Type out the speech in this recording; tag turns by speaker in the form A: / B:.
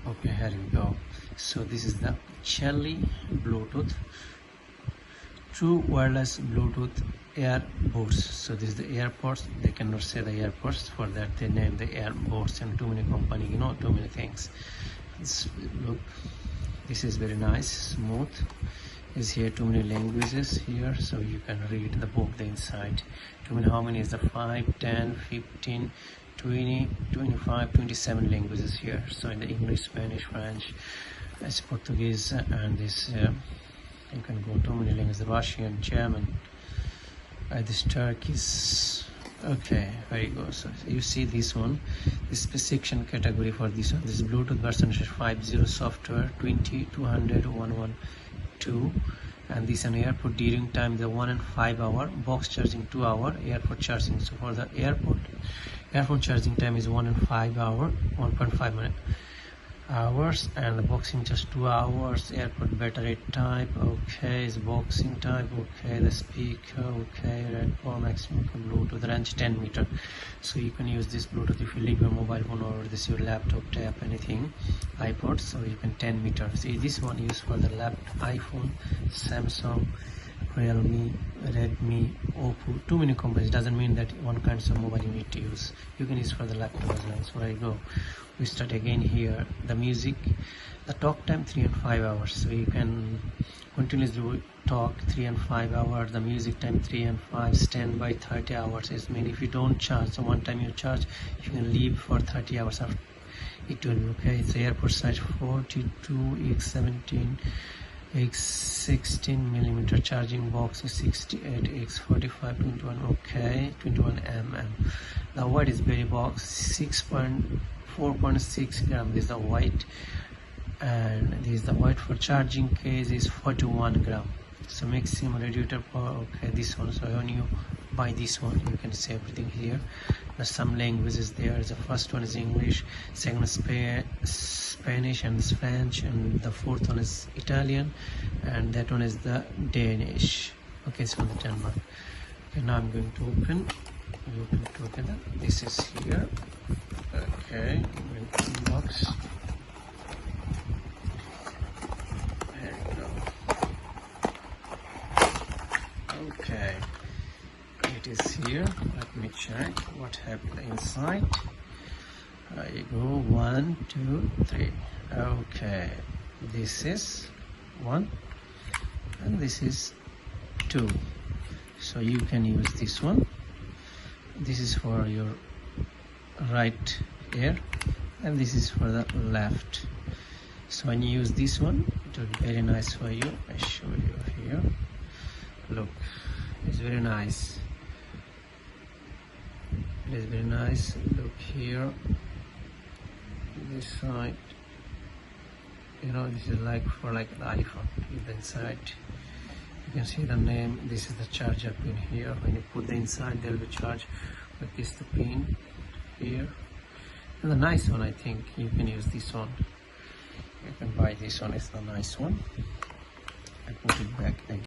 A: Okay, here we go. So this is the Celly Bluetooth, true wireless Bluetooth AirPods. So this is the AirPods. They cannot say the AirPods, for that they name the AirPods, and too many company, too many things. Look, this is very nice, smooth. Is here too many languages here, so you can read the book the inside. Too many, how many is the 5, 10, 15, 20, 25, 27 languages here. So in the English, Spanish, French, Portuguese, and this you can go too many languages, Russian, German, this Turkish. Okay, very good. So you see this one, this section category for this one. This Bluetooth version 50 software 20112, and this an airport during time the 1 and 5 hour, box charging 2 hour, airport charging. So for the airport charging time is 1 and 5 hour, 1.5 minute hours, and the boxing just 2 hours. Airport battery type, okay, is boxing type, okay, the speaker, okay, red for maximum Bluetooth range 10 meter. So you can use this Bluetooth if you leave your mobile phone or this your laptop, tab, anything, iPod, so you can 10 meter. See, this one used for the laptop, iPhone, Samsung, Realme, Redmi, Oppo, too many companies. Doesn't mean that one kind of mobile you need to use. You can use for the laptop as well. So there you go. We start again here. The music, the talk time 3 and 5 hours. So you can continuously talk 3 and 5 hours. The music time 3 and 5. Standby 30 hours. It means if you don't charge, so one time you charge, you can leave for 30 hours after. It will be okay. It's airport size 42x17. X16 millimeter charging box is 68 x45 21, okay, 21 mm. The weight is very box 4.6 gram. This is the weight, and this is the weight for charging case is 41 gram. So maximum radiator power, okay, this one. So when you buy this one, you can see everything here. There's some languages there. The first one is English, second is Spanish and French, and the fourth one is Italian, and that one is the Danish. Okay, so the Denmark. Okay, now I'm going to open together. This is here. Okay, I'm going to unbox. There we go. Okay, it is here. Let me check what happened inside. There you go. 1, 2, 3. Okay, this is 1 and this is 2. So you can use this one. This is for your right ear, and this is for the left. So when you use this one, it will be very nice for you. I show you here. Look, it's very nice. It is very nice. Look here, this side, this is like for the iPhone. Inside you can see the name. This is the charger pin here. When you put the inside, there will be charge. But this is the pin here, and the nice one, I think you can use this one. You can buy this one. It's the nice one. I put it back again.